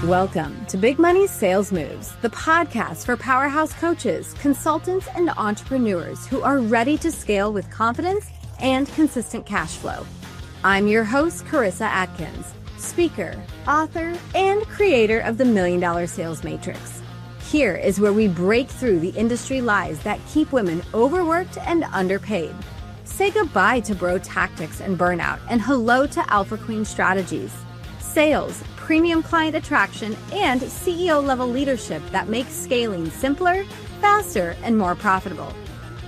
Welcome to Big Money Sales Moves, the podcast for powerhouse coaches, consultants, and entrepreneurs who are ready to scale with confidence and consistent cash flow. I'm your host, Karissa Atkins, speaker, author, and creator of the $1 Million Sales Matrix. Here is where we break through the industry lies that keep women overworked and underpaid. Say goodbye to bro tactics and burnout, and hello to alpha queen strategies. Sales, premium client attraction, and CEO-level leadership that makes scaling simpler, faster, and more profitable.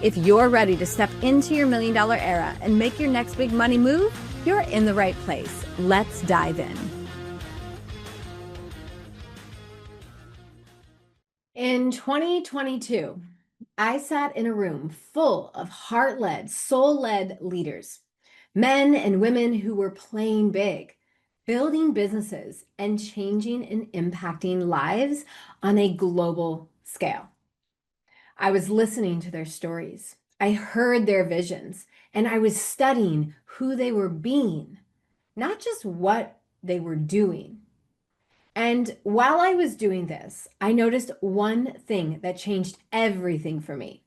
If you're ready to step into your $1 million era and make your next big money move, you're in the right place. Let's dive in. In 2022, I sat in a room full of heart-led, soul-led leaders, men and women who were playing big, building businesses, and changing and impacting lives on a global scale. I was listening to their stories. I heard their visions, and I was studying who they were being, not just what they were doing. And while I was doing this, I noticed one thing that changed everything for me.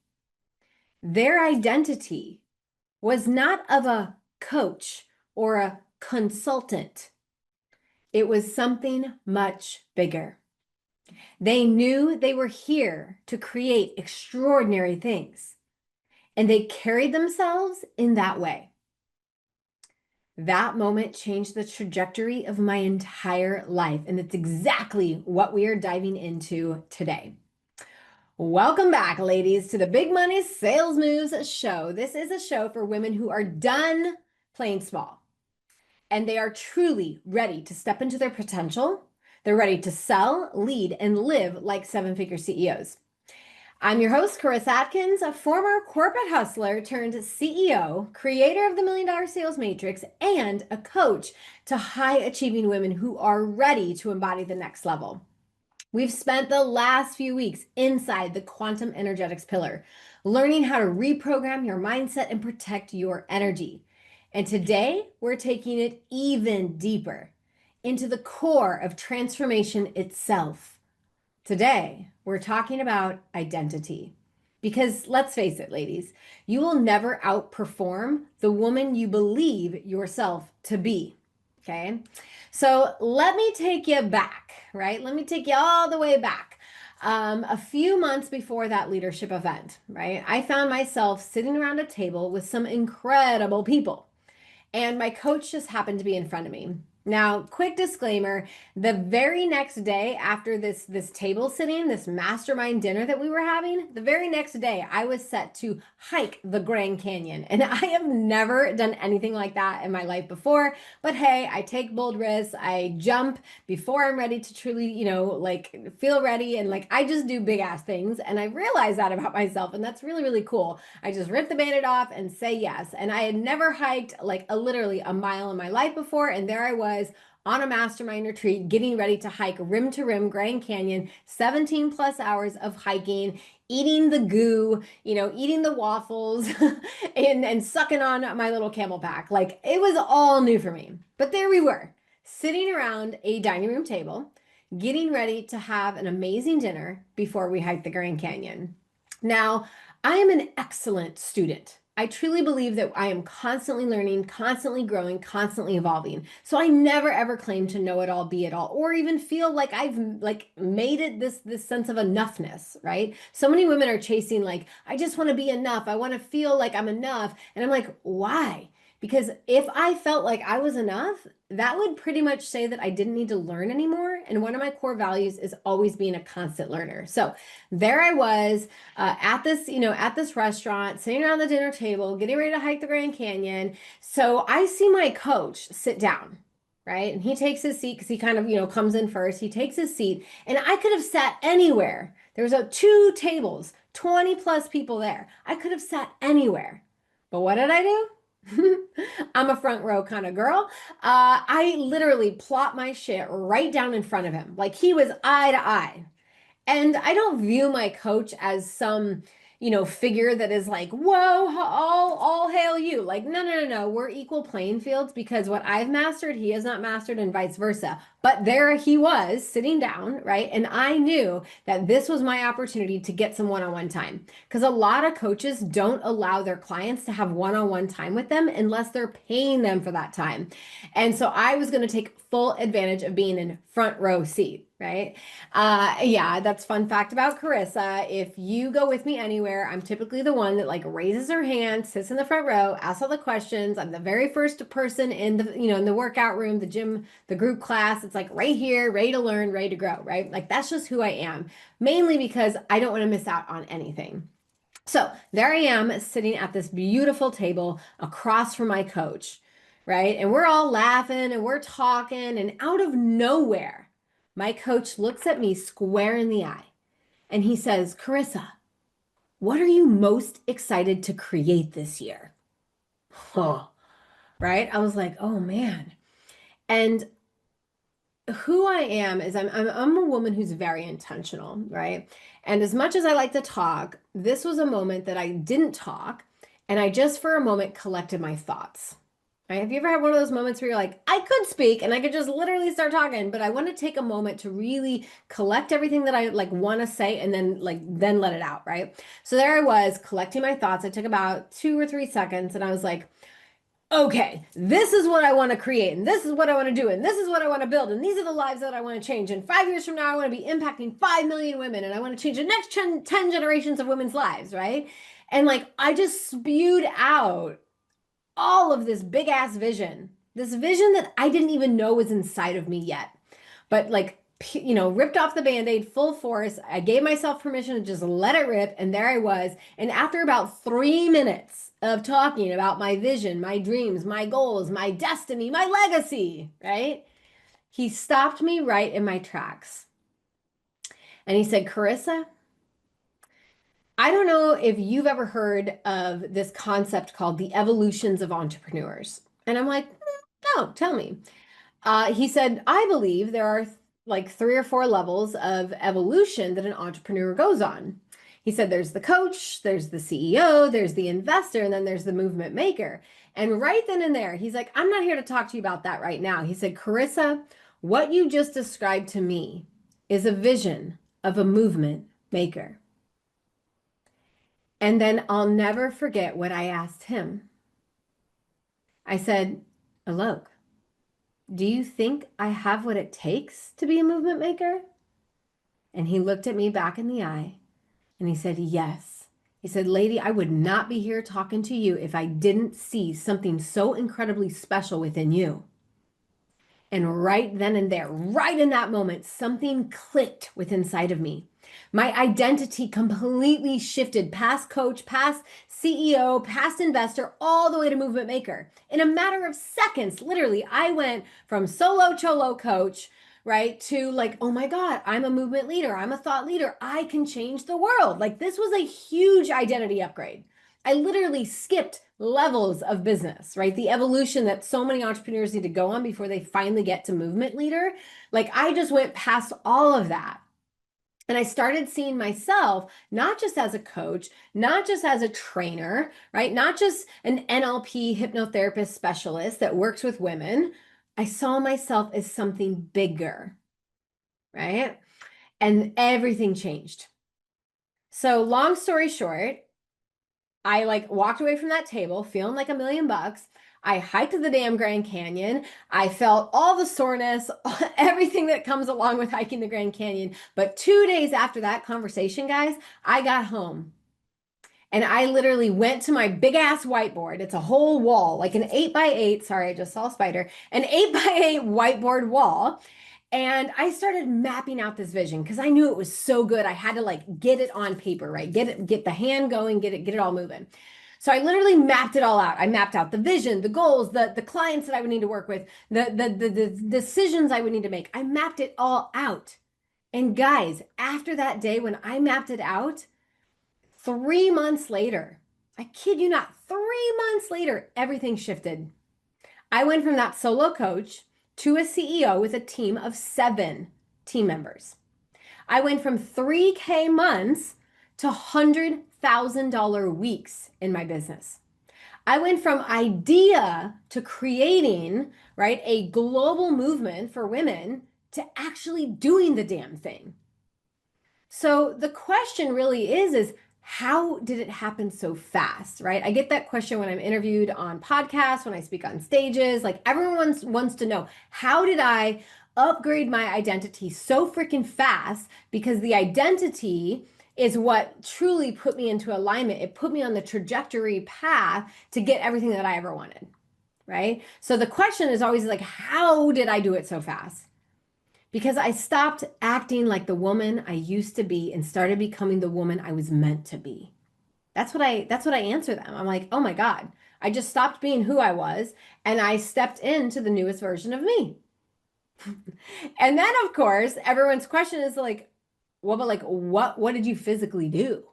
Their identity was not of a coach or a consultant. It was something much bigger. They knew they were here to create extraordinary things, and they carried themselves in that way. That moment changed the trajectory of my entire life, and it's exactly what we are diving into today. Welcome back, ladies, to the Big Money Sales Moves show. This is a show for women who are done playing small, and they are truly ready to step into their potential. They're ready to sell, lead, and live like seven-figure CEOs. I'm your host, Karissa Atkins, a former corporate hustler turned CEO, creator of the $1 Million Sales Matrix, and a coach to high-achieving women who are ready to embody the next level. We've spent the last few weeks inside the quantum energetics pillar, learning how to reprogram your mindset and protect your energy. And today, we're taking it even deeper into the core of transformation itself. Today, we're talking about identity. Because let's face it, ladies, you will never outperform the woman you believe yourself to be, okay? So let me take you back, right? Let me take you all the way back. A few months before that leadership event, right? I found myself sitting around a table with some incredible people. And my coach just happened to be in front of me. Now, quick disclaimer, the very next day after this table sitting, this mastermind dinner that we were having, the very next day, I was set to hike the Grand Canyon. And I have never done anything like that in my life before. But hey, I take bold risks. I jump before I'm ready to truly, feel ready. And I just do big ass things. And I realized that about myself. And that's really, really cool. I just rip the Band-Aid off and say yes. And I had never hiked literally a mile in my life before. And there I was on a mastermind retreat, getting ready to hike rim to rim Grand Canyon, 17 plus hours of hiking, eating the goo, eating the waffles and sucking on my little camel pack. It was all new for me. But there we were, sitting around a dining room table, getting ready to have an amazing dinner before we hiked the Grand Canyon. Now, I am an excellent student. I truly believe that I am constantly learning, constantly growing, constantly evolving. So I never ever claim to know it all, be it all, or even feel like I've made it this sense of enoughness, right? So many women are chasing I just want to be enough. I want to feel like I'm enough. And I'm like, why? Because if I felt like I was enough, that would pretty much say that I didn't need to learn anymore. And one of my core values is always being a constant learner. So there I was at this restaurant, sitting around the dinner table, getting ready to hike the Grand Canyon. So I see my coach sit down, right? And he takes his seat because he kind of, comes in first. He takes his seat, and I could have sat anywhere. There was two tables, 20 plus people there. I could have sat anywhere. But what did I do? I'm a front row kind of girl. I literally plot my shit right down in front of him. He was eye to eye. And I don't view my coach as some, figure that is like, whoa, all hail you. Like, no, no, no, no. We're equal playing fields because what I've mastered, he has not mastered, and vice versa. But there he was sitting down, right? And I knew that this was my opportunity to get some one-on-one time. Because a lot of coaches don't allow their clients to have one-on-one time with them unless they're paying them for that time. And so I was going to take full advantage of being in front row seat, right? Yeah, that's fun fact about Karissa. If you go with me anywhere, I'm typically the one that like raises her hand, sits in the front row, asks all the questions. I'm the very first person in the workout room, the gym, the group class. It's like right here, ready to learn, ready to grow, right? Like that's just who I am, mainly because I don't want to miss out on anything. So there I am sitting at this beautiful table across from my coach, right? And we're all laughing and we're talking, and out of nowhere, my coach looks at me square in the eye and he says, Karissa, what are you most excited to create this year? Oh, right? I was like, oh man. And who I am is I'm a woman who's very intentional, right? And as much as I like to talk, this was a moment that I didn't talk and I just for a moment collected my thoughts. Right? Have you ever had one of those moments where you're like, I could speak and I could just literally start talking, but I want to take a moment to really collect everything that I like want to say and then let it out, right? So there I was collecting my thoughts. It took about 2 or 3 seconds and I was like, okay, this is what I want to create, and this is what I want to do, and this is what I want to build, and these are the lives that I want to change. And 5 years from now, I want to be impacting 5 million women, and I want to change the next 10 generations of women's lives, right? And like, I just spewed out all of this big ass vision, this vision that I didn't even know was inside of me yet. But like, ripped off the band-aid full force. I gave myself permission to just let it rip. And there I was. And after about 3 minutes of talking about my vision, my dreams, my goals, my destiny, my legacy, right? He stopped me right in my tracks. And he said, Karissa, I don't know if you've ever heard of this concept called the evolutions of entrepreneurs. And I'm like, no, tell me. He said, I believe there are like 3 or 4 levels of evolution that an entrepreneur goes on. He said, there's the coach, there's the CEO, there's the investor, and then there's the movement maker. And right then and there, he's like, I'm not here to talk to you about that right now. He said, Karissa, what you just described to me is a vision of a movement maker. And then I'll never forget what I asked him. I said, Alok, do you think I have what it takes to be a movement maker? And he looked at me back in the eye and he said, yes. He said, lady, I would not be here talking to you if I didn't see something so incredibly special within you. And right then and there, right in that moment, something clicked within inside of me. My identity completely shifted past coach, past CEO, past investor, all the way to movement maker. In a matter of seconds, literally, I went from solo cholo coach, right, to like, oh my God, I'm a movement leader. I'm a thought leader. I can change the world. Like this was a huge identity upgrade. I literally skipped levels of business, right? The evolution that so many entrepreneurs need to go on before they finally get to movement leader. Like I just went past all of that. And I started seeing myself not just as a coach, not just as a trainer, right? Not just an NLP hypnotherapist specialist that works with women. I saw myself as something bigger, right? And everything changed. So long story short, I like walked away from that table feeling like $1,000,000. I hiked the damn Grand Canyon. I felt all the soreness, everything that comes along with hiking the Grand Canyon. But 2 days after that conversation, guys, I got home and I literally went to my big ass whiteboard. It's a whole wall, like an 8x8. Sorry, I just saw a spider. An 8x8 whiteboard wall. And I started mapping out this vision because I knew it was so good. I had to like get it on paper, right? Get the hand going, get it all moving. So I literally mapped it all out. I mapped out the vision, the goals, the clients that I would need to work with, the decisions I would need to make. I mapped it all out. And guys, after that day when I mapped it out, 3 months later, I kid you not, 3 months later, everything shifted. I went from that solo coach to a CEO with a team of 7 team members. I went from 3K months to $100,000 weeks in my business. I went from idea to creating, right, a global movement for women to actually doing the damn thing. So the question really is how did it happen so fast, right? I get that question when I'm interviewed on podcasts, when I speak on stages, like everyone wants to know, how did I upgrade my identity so freaking fast? Because the identity is what truly put me into alignment. It put me on the trajectory path to get everything that I ever wanted, right? So the question is always like, how did I do it so fast? Because I stopped acting like the woman I used to be and started becoming the woman I was meant to be. That's what I answer them. I'm like, "Oh my God, I just stopped being who I was and I stepped into the newest version of me." And then of course, everyone's question is like, "Well, but like what did you physically do?"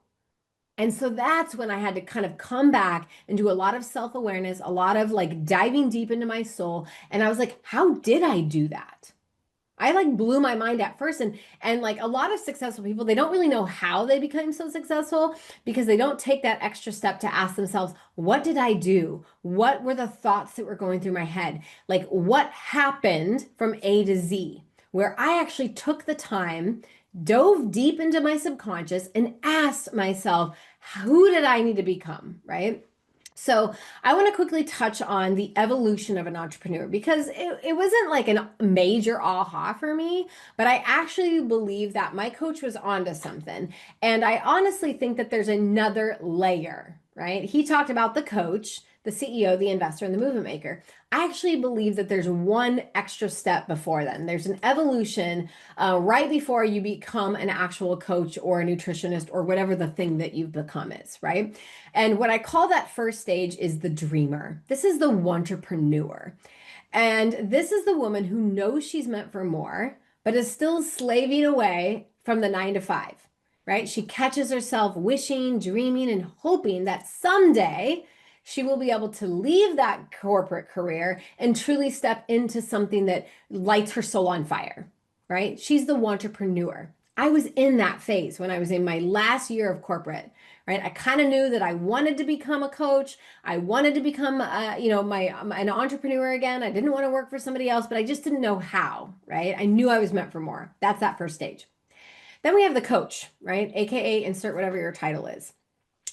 And so that's when I had to kind of come back and do a lot of self-awareness, a lot of like diving deep into my soul, and I was like, "How did I do that?" I like blew my mind at first, and like a lot of successful people, they don't really know how they became so successful because they don't take that extra step to ask themselves, what did I do? What were the thoughts that were going through my head? Like what happened from A to Z? Where I actually took the time, dove deep into my subconscious and asked myself, who did I need to become, right? So I want to quickly touch on the evolution of an entrepreneur because it wasn't like a major aha for me, but I actually believe that my coach was onto something. And I honestly think that there's another layer, right? He talked about the coach, the CEO, the investor, and the movement maker. I actually believe that there's one extra step before then. There's an evolution right before you become an actual coach or a nutritionist or whatever the thing that you've become is, right? And what I call that first stage is the dreamer. This is the entrepreneur. And this is the woman who knows she's meant for more, but is still slaving away from the 9 to 5, right? She catches herself wishing, dreaming, and hoping that someday she will be able to leave that corporate career and truly step into something that lights her soul on fire, right? She's the entrepreneur. I was in that phase when I was in my last year of corporate, right? I kind of knew that I wanted to become a coach. I wanted to become, an entrepreneur again. I didn't want to work for somebody else, but I just didn't know how, right? I knew I was meant for more. That's that first stage. Then we have the coach, right? AKA insert whatever your title is.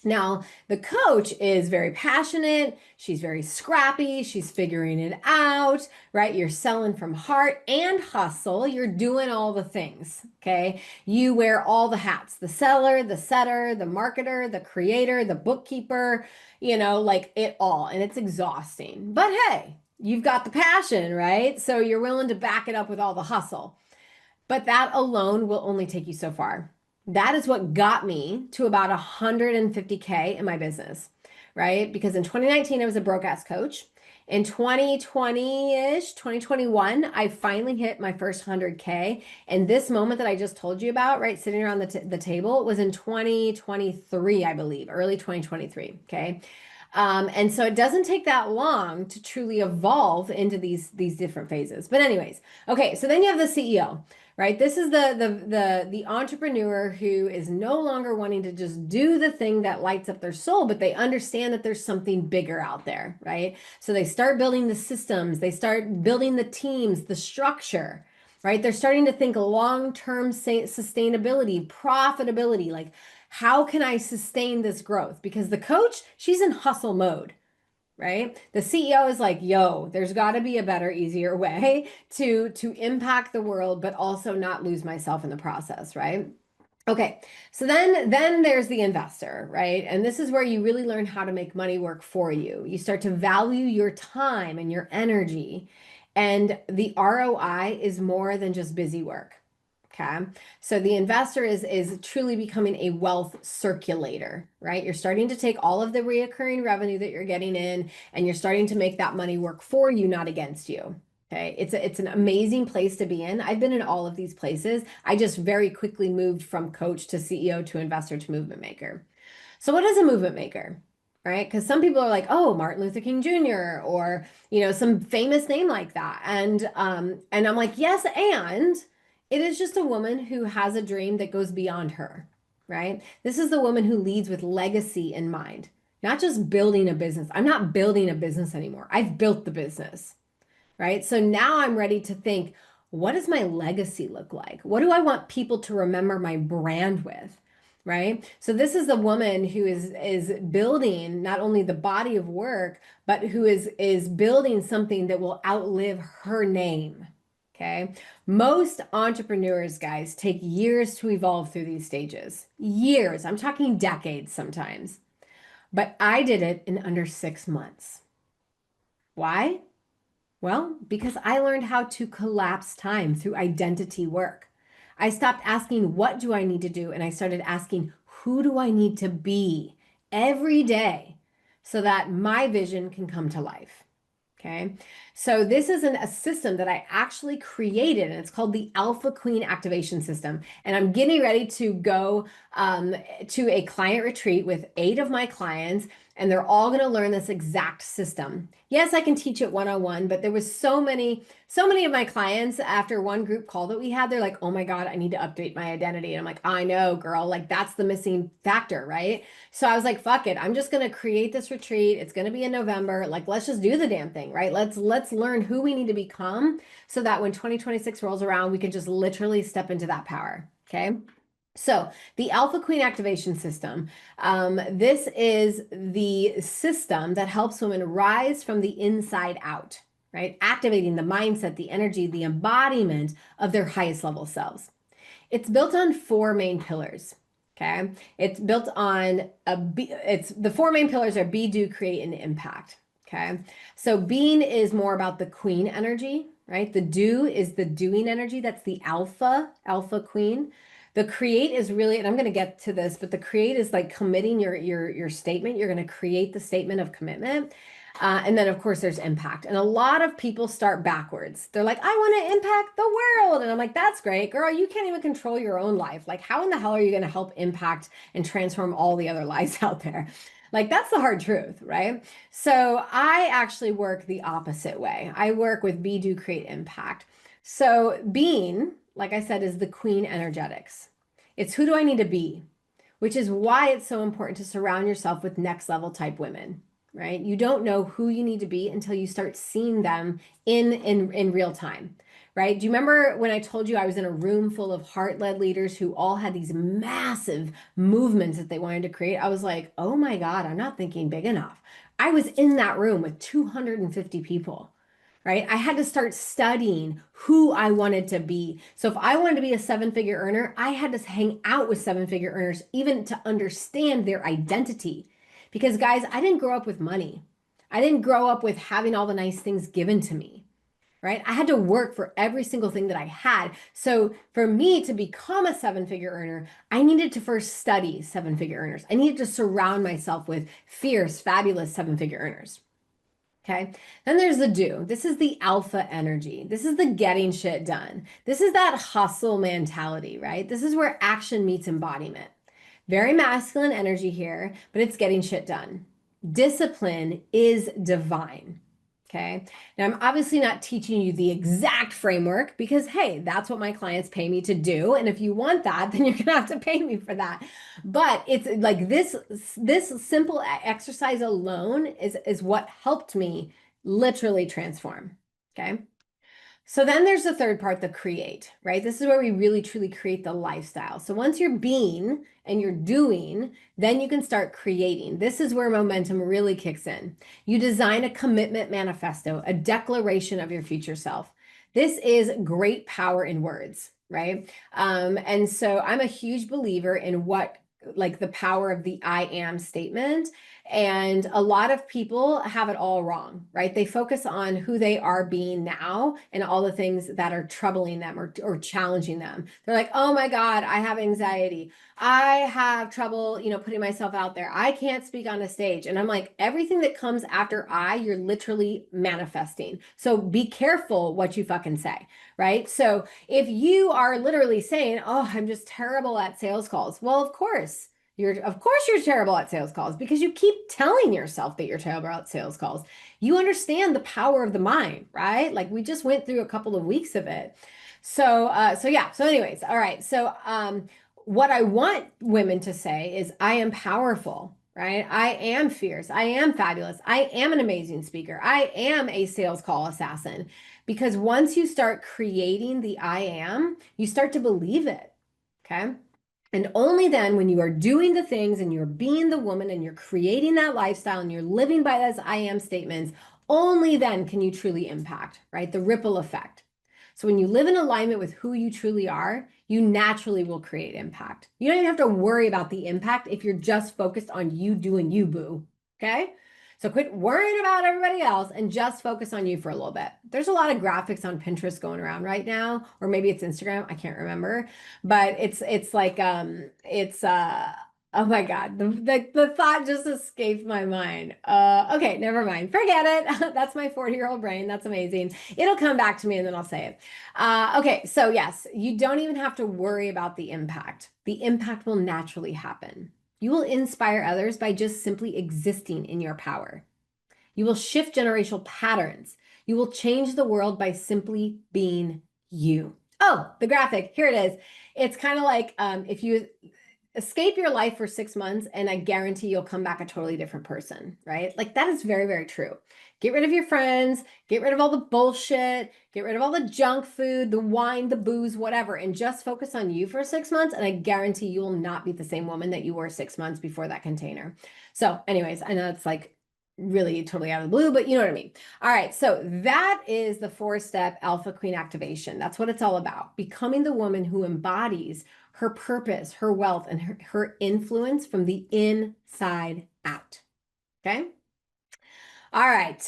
Now, the coach is very passionate. She's very scrappy. She's figuring it out, right? You're selling from heart and hustle. You're doing all the things, okay? You wear all the hats, the seller, the setter, the marketer, the creator, the bookkeeper, like it all. And it's exhausting. But hey, you've got the passion, right? So you're willing to back it up with all the hustle. But that alone will only take you so far. That is what got me to about 150K in my business, right? Because in 2019, I was a broke ass coach. In 2020-ish, 2021, I finally hit my first 100K. And this moment that I just told you about, right, sitting around the table was in 2023, I believe, early 2023, okay? And so it doesn't take that long to truly evolve into these different phases. But anyways, okay, so then you have the CEO, right? This is the entrepreneur who is no longer wanting to just do the thing that lights up their soul, but they understand that there's something bigger out there, right? So they start building the systems, they start building the teams, the structure, right? They're starting to think long-term sustainability, profitability, like how can I sustain this growth? Because the coach, she's in hustle mode, right? The CEO is like, yo, there's got to be a better, easier way to impact the world, but also not lose myself in the process, right? Okay, so then there's the investor, right? And this is where you really learn how to make money work for you. You start to value your time and your energy, and the ROI is more than just busy work. Okay. So the investor is truly becoming a wealth circulator, right? You're starting to take all of the reoccurring revenue that you're getting in and you're starting to make that money work for you, not against you. Okay. It's an amazing place to be in. I've been in all of these places. I just very quickly moved from coach to CEO to investor to movement maker. So what is a movement maker? Right? Because some people are like, oh, Martin Luther King Jr. or, some famous name like that. And I'm like, yes, and it is just a woman who has a dream that goes beyond her, right? This is the woman who leads with legacy in mind, not just building a business. I'm not building a business anymore. I've built the business, right? So now I'm ready to think, what does my legacy look like? What do I want people to remember my brand with? Right? So this is the woman who is building not only the body of work, but who is building something that will outlive her name. Okay. Most entrepreneurs, guys, take years to evolve through these stages. Years. I'm talking decades sometimes. But I did it in under 6 months. Why? Well, because I learned how to collapse time through identity work. I stopped asking, what do I need to do? And I started asking, who do I need to be every day so that my vision can come to life? Okay. So this is a system that I actually created, and it's called the Alpha Queen Activation System. And I'm getting ready to go to a client retreat with 8 of my clients, and they're all going to learn this exact system. Yes, I can teach it one-on-one, but there was so many of my clients after one group call that we had, they're like, oh my God, I need to update my identity. And I'm like, I know, girl, like that's the missing factor, right? So I was like, fuck it. I'm just going to create this retreat. It's going to be in November. Like, let's just do the damn thing, right? Let's learn who we need to become so that when 2026 rolls around, we can just literally step into that power. Okay. So the Alpha Queen Activation System, this is the system that helps women rise from the inside out, right? Activating the mindset, the energy, the embodiment of their highest level selves. It's built on 4 main pillars. Okay. It's built on it's the 4 main pillars are be, do, create, and impact. Okay. So being is more about the queen energy, right? The do is the doing energy. That's the alpha queen. The create is really, and I'm going to get to this, but the create is like committing your statement. You're going to create the statement of commitment. And then, of course, there's impact. And a lot of people start backwards. They're like, I want to impact the world. And I'm like, that's great, girl. You can't even control your own life. Like, how in the hell are you going to help impact and transform all the other lives out there? Like, that's the hard truth, right? So I actually work the opposite way. I work with be, do, create, impact. So being, like I said, is the queen energetics. It's who do I need to be, which is why it's so important to surround yourself with next level type women, right? You don't know who you need to be until you start seeing them in real time, right? Do you remember when I told you I was in a room full of heart-led leaders who all had these massive movements that they wanted to create? I was like, oh my God, I'm not thinking big enough. I was in that room with 250 people, right? I had to start studying who I wanted to be. So if I wanted to be a 7-figure earner, I had to hang out with 7-figure earners even to understand their identity. Because guys, I didn't grow up with money. I didn't grow up with having all the nice things given to me, right? I had to work for every single thing that I had. So for me to become a 7-figure earner, I needed to first study 7-figure earners. I needed to surround myself with fierce, fabulous 7-figure earners. Okay. Then there's the do. This is the alpha energy. This is the getting shit done. This is that hustle mentality, right? This is where action meets embodiment. Very masculine energy here, but it's getting shit done. Discipline is divine. Okay. Now, I'm obviously not teaching you the exact framework because, hey, that's what my clients pay me to do. And if you want that, then you're going to have to pay me for that. But it's like this simple exercise alone is what helped me literally transform. Okay. So then there's the third part, the create, right? This is where we really truly create the lifestyle. So once you're being and you're doing, then you can start creating. This is where momentum really kicks in. You design a commitment manifesto, a declaration of your future self. This is great power in words, right? And so I'm a huge believer in what like the power of the I am statement. And a lot of people have it all wrong, right? They focus on who they are being now and all the things that are troubling them or challenging them. They're like, oh my God, I have anxiety. I have trouble, putting myself out there. I can't speak on a stage. And I'm like, everything that comes after you're literally manifesting. So be careful what you fucking say, right? So if you are literally saying, oh, I'm just terrible at sales calls. Well, of course you're terrible at sales calls because you keep telling yourself that you're terrible at sales calls. You understand the power of the mind, right? Like we just went through a couple of weeks of it. So anyways, all right. So what I want women to say is, I am powerful, right? I am fierce. I am fabulous. I am an amazing speaker. I am a sales call assassin. Because once you start creating the I am, you start to believe it. Okay. And only then, when you are doing the things and you're being the woman and you're creating that lifestyle and you're living by those I am statements, only then can you truly impact, right? The ripple effect. So when you live in alignment with who you truly are, you naturally will create impact. You don't even have to worry about the impact if you're just focused on you doing you, boo. Okay? So quit worrying about everybody else and just focus on you for a little bit. There's a lot of graphics on Pinterest going around right now, or maybe it's Instagram, I can't remember, but it's like oh my God, the thought just escaped my mind. Okay, never mind. Forget it. That's my 40-year-old brain. That's amazing. It'll come back to me and then I'll say it. Okay, so yes, you don't even have to worry about the impact. The impact will naturally happen. You will inspire others by just simply existing in your power. You will shift generational patterns. You will change the world by simply being you. Oh, the graphic, here it is. It's kind of like if you escape your life for 6 months and I guarantee you'll come back a totally different person, right? Like that is very, very true. Get rid of your friends, get rid of all the bullshit, get rid of all the junk food, the wine, the booze, whatever, and just focus on you for 6 months. And I guarantee you will not be the same woman that you were 6 months before that container. So anyways, I know it's like really totally out of the blue, but you know what I mean. All right, so that is the 4-step Alpha Queen activation. That's what it's all about. Becoming the woman who embodies her purpose, her wealth, and her influence from the inside out. Okay? All right.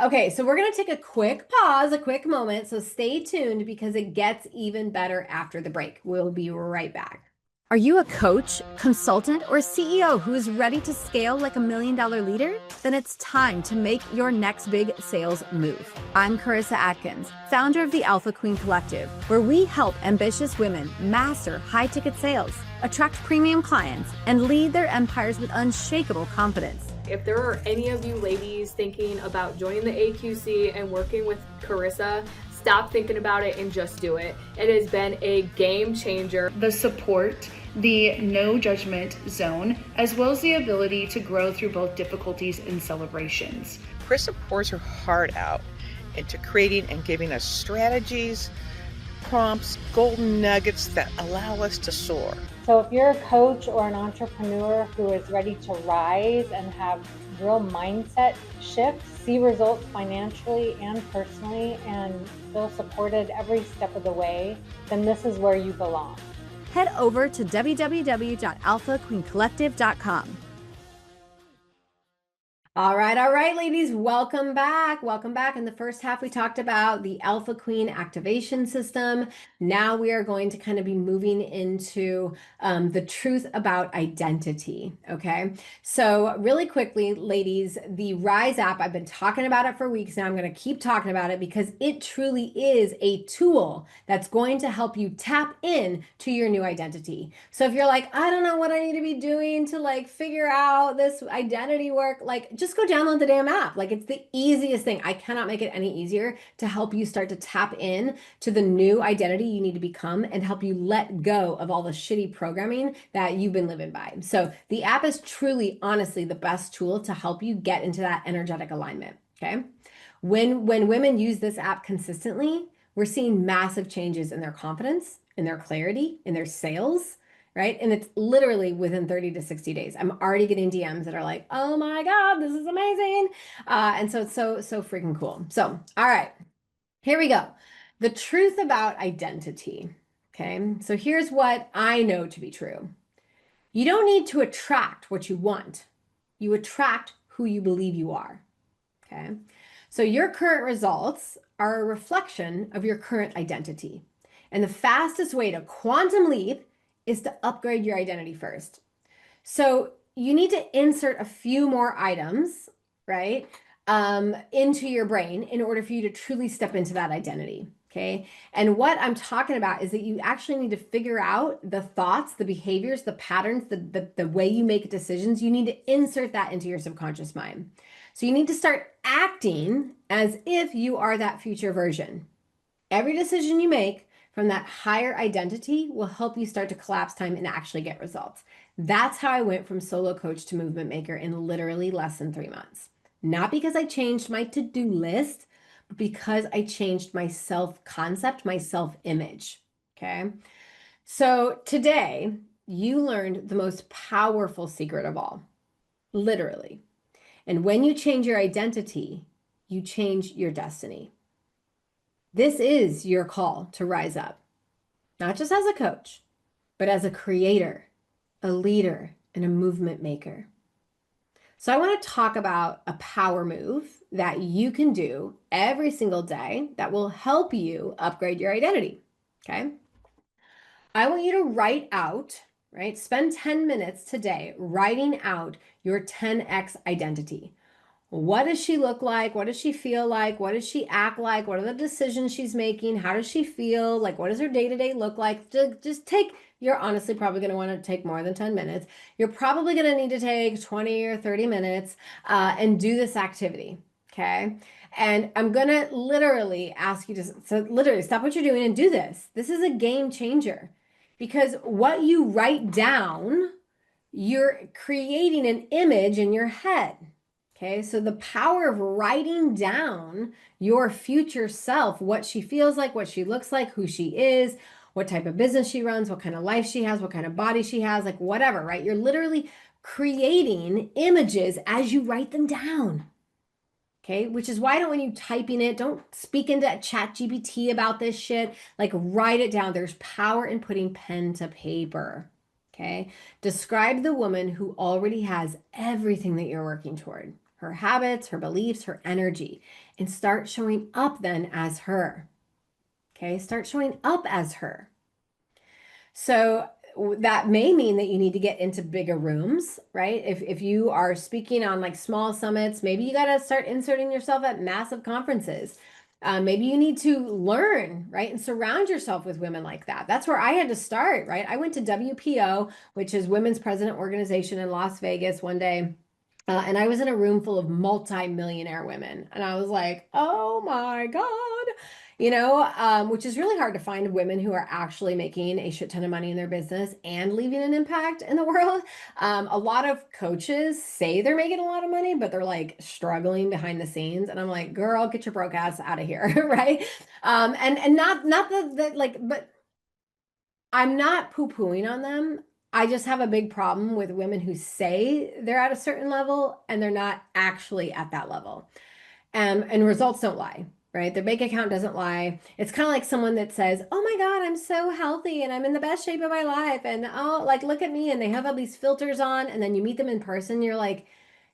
Okay, so we're going to take a quick pause, a quick moment. So stay tuned because it gets even better after the break. We'll be right back. Are you a coach, consultant, or CEO who is ready to scale like $1 million leader? Then it's time to make your next big sales move. I'm Karissa Atkins, founder of the Alpha Queen Collective, where we help ambitious women master high-ticket sales, attract premium clients, and lead their empires with unshakable confidence. If there are any of you ladies thinking about joining the AQC and working with Karissa, stop thinking about it and just do it. It has been a game changer. The support, the no judgment zone, as well as the ability to grow through both difficulties and celebrations. Karissa pours her heart out into creating and giving us strategies, prompts, golden nuggets that allow us to soar. So if you're a coach or an entrepreneur who is ready to rise and have real mindset shifts, see results financially and personally, and feel supported every step of the way, then this is where you belong. Head over to www.alphaqueencollective.com. All right, ladies, welcome back. Welcome back. In the first half, we talked about the Alpha Queen activation system. Now we are going to kind of be moving into the truth about identity, okay? So really quickly, ladies, the Rise app, I've been talking about it for weeks now. I'm going to keep talking about it because it truly is a tool that's going to help you tap in to your new identity. So if you're like, I don't know what I need to be doing to like figure out this identity work, like just go download the damn app. Like it's the easiest thing. I cannot make it any easier to help you start to tap in to the new identity you need to become and help you let go of all the shitty programming that you've been living by. So the app is truly, honestly, the best tool to help you get into that energetic alignment, okay? When women use this app consistently, we're seeing massive changes in their confidence, in their clarity, in their sales, right? And it's literally within 30 to 60 days. I'm already getting DMs that are like, oh my God, this is amazing. And so it's so freaking cool. So, all right, here we go. The truth about identity, okay? So here's what I know to be true. You don't need to attract what you want. You attract who you believe you are, okay? So your current results are a reflection of your current identity. And the fastest way to quantum leap is to upgrade your identity first. So you need to insert a few more items, right, into your brain in order for you to truly step into that identity, okay? And what I'm talking about is that you actually need to figure out the thoughts, the behaviors, the patterns, the way you make decisions. You need to insert that into your subconscious mind. So you need to start acting as if you are that future version. Every decision you make, from that higher identity will help you start to collapse time and actually get results. That's how I went from solo coach to movement maker in literally less than 3 months. Not because I changed my to-do list, but because I changed my self-concept, my self-image. Okay. So today, you learned the most powerful secret of all, literally. And when you change your identity, you change your destiny. This is your call to rise up, not just as a coach, but as a creator, a leader, and a movement maker. So I want to talk about a power move that you can do every single day that will help you upgrade your identity. Okay. I want you to write out, right? Spend 10 minutes today writing out your 10x identity. What does she look like? What does she feel like? What does she act like? What are the decisions she's making? How does she feel? Like, what does her day-to-day look like? Just take, you're honestly probably going to want to take more than 10 minutes. You're probably going to need to take 20 or 30 minutes and do this activity. Okay. And I'm going to literally ask you to, so literally stop what you're doing and do this. This is a game changer because what you write down, you're creating an image in your head. Okay, so the power of writing down your future self, what she feels like, what she looks like, who she is, what type of business she runs, what kind of life she has, what kind of body she has, like whatever, right? You're literally creating images as you write them down. Okay, which is why I don't want you typing it. Don't speak into ChatGPT about this shit. Like write it down. There's power in putting pen to paper. Okay, describe the woman who already has everything that you're working toward, her habits, her beliefs, her energy, and start showing up then as her. Okay, start showing up as her. So that may mean that you need to get into bigger rooms, right? If you are speaking on like small summits, maybe you got to start inserting yourself at massive conferences. Maybe you need to learn, right? And surround yourself with women like that. That's where I had to start, right? I went to WPO, which is Women's President Organization in Las Vegas one day. And I was in a room full of multi-millionaire women. And I was like, oh my God, which is really hard to find women who are actually making a shit ton of money in their business and leaving an impact in the world. A lot of coaches say they're making a lot of money, but they're like struggling behind the scenes. And I'm like, girl, get your broke ass out of here, right? And not that like, but I'm not poo-pooing on them. I just have a big problem with women who say they're at a certain level and they're not actually at that level. And results don't lie, right? Their bank account doesn't lie. It's kind of like someone that says, oh my God, I'm so healthy and I'm in the best shape of my life. And oh, like, look at me. And they have all these filters on. And then you meet them in person. You're like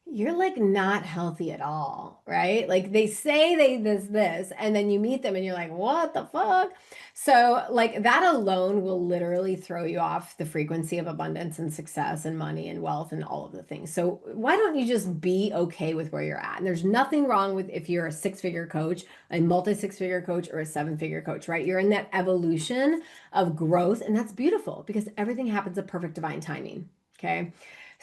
not healthy at all, right? Like they say this, and then you meet them and you're like, what the fuck? So like that alone will literally throw you off the frequency of abundance and success and money and wealth and all of the things. So why don't you just be okay with where you're at? And there's nothing wrong with if you're a six-figure coach, a multi-six-figure coach, or a seven-figure coach, right? You're in that evolution of growth, and that's beautiful because everything happens at perfect divine timing. Okay.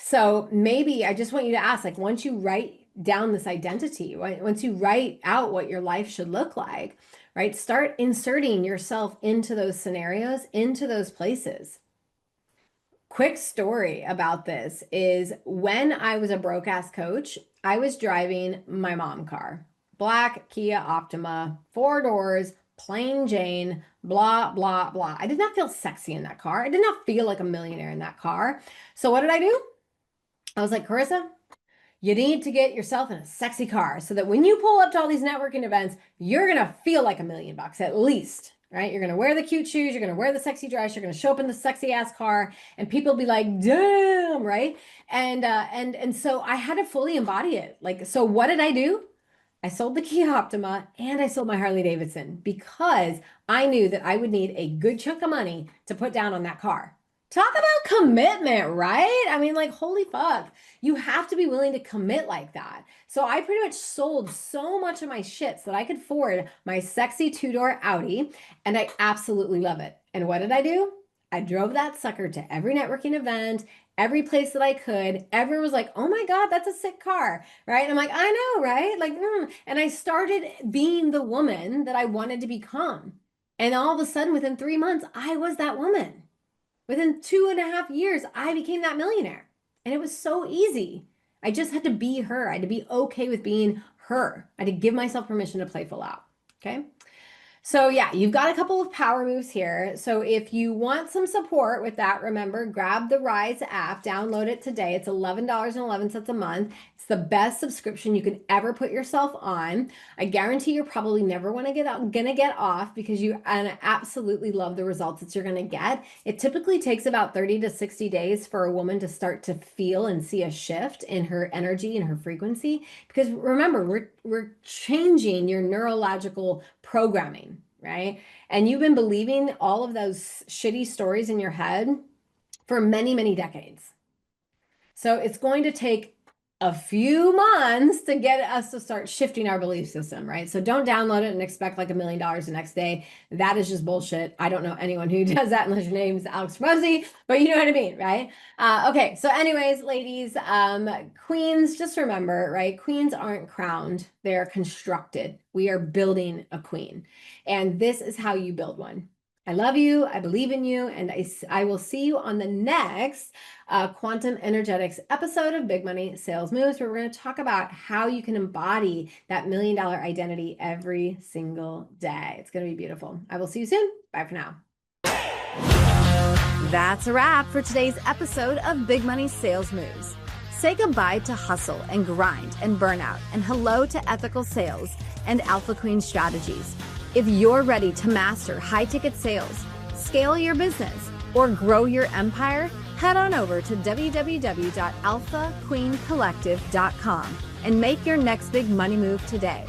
So maybe I just want you to ask, like, once you write down this identity, once you write out what your life should look like, right? Start inserting yourself into those scenarios, into those places. Quick story about this is when I was a broke ass coach, I was driving my mom car, black Kia Optima, 4 doors, plain Jane, blah, blah, blah. I did not feel sexy in that car. I did not feel like a millionaire in that car. So what did I do? I was like, Karissa, you need to get yourself in a sexy car so that when you pull up to all these networking events, you're going to feel like $1,000,000 at least, right? You're going to wear the cute shoes. You're going to wear the sexy dress. You're going to show up in the sexy ass car and people be like, damn, right? And so I had to fully embody it. Like, so what did I do? I sold the Kia Optima and I sold my Harley Davidson because I knew that I would need a good chunk of money to put down on that car. Talk about commitment, right? I mean, like, holy fuck. You have to be willing to commit like that. So I pretty much sold so much of my shit so that I could afford my sexy 2-door Audi, and I absolutely love it. And what did I do? I drove that sucker to every networking event, every place that I could. Everyone was like, oh my God, that's a sick car, right? And I'm like, I know, right? Like, and I started being the woman that I wanted to become. And all of a sudden, within 3 months, I was that woman. Within 2.5 years, I became that millionaire. And it was so easy. I just had to be her. I had to be okay with being her. I had to give myself permission to play full out. Okay. So yeah, you've got a couple of power moves here. So if you want some support with that, remember, grab the Rise app, download it today. It's $11.11 a month. It's the best subscription you can ever put yourself on. I guarantee you're probably never gonna get off because you absolutely love the results that you're gonna get. It typically takes about 30 to 60 days for a woman to start to feel and see a shift in her energy and her frequency. Because remember, we're changing your neurological programming, right? And you've been believing all of those shitty stories in your head for many, many decades. So it's going to take a few months to get us to start shifting our belief system, right? So don't download it and expect like $1 million the next day. That is just bullshit. I don't know anyone who does that unless your name is Alex Rosie, but you know what I mean, right? Okay, so anyways, ladies, queens, just remember, right? Queens aren't crowned, they're constructed. We are building a queen, and this is how you build one. I love you, I believe in you, and I will see you on the next Quantum Energetics episode of Big Money Sales Moves, where we're going to talk about how you can embody that $1 million identity every single day. It's going to be beautiful. I will see you soon. Bye for now. That's a wrap for today's episode of Big Money Sales Moves. Say goodbye to hustle and grind and burnout, and hello to ethical sales and Alpha Queen strategies. If you're ready to master high-ticket sales, scale your business, or grow your empire, head on over to www.alphaqueencollective.com and make your next big money move today.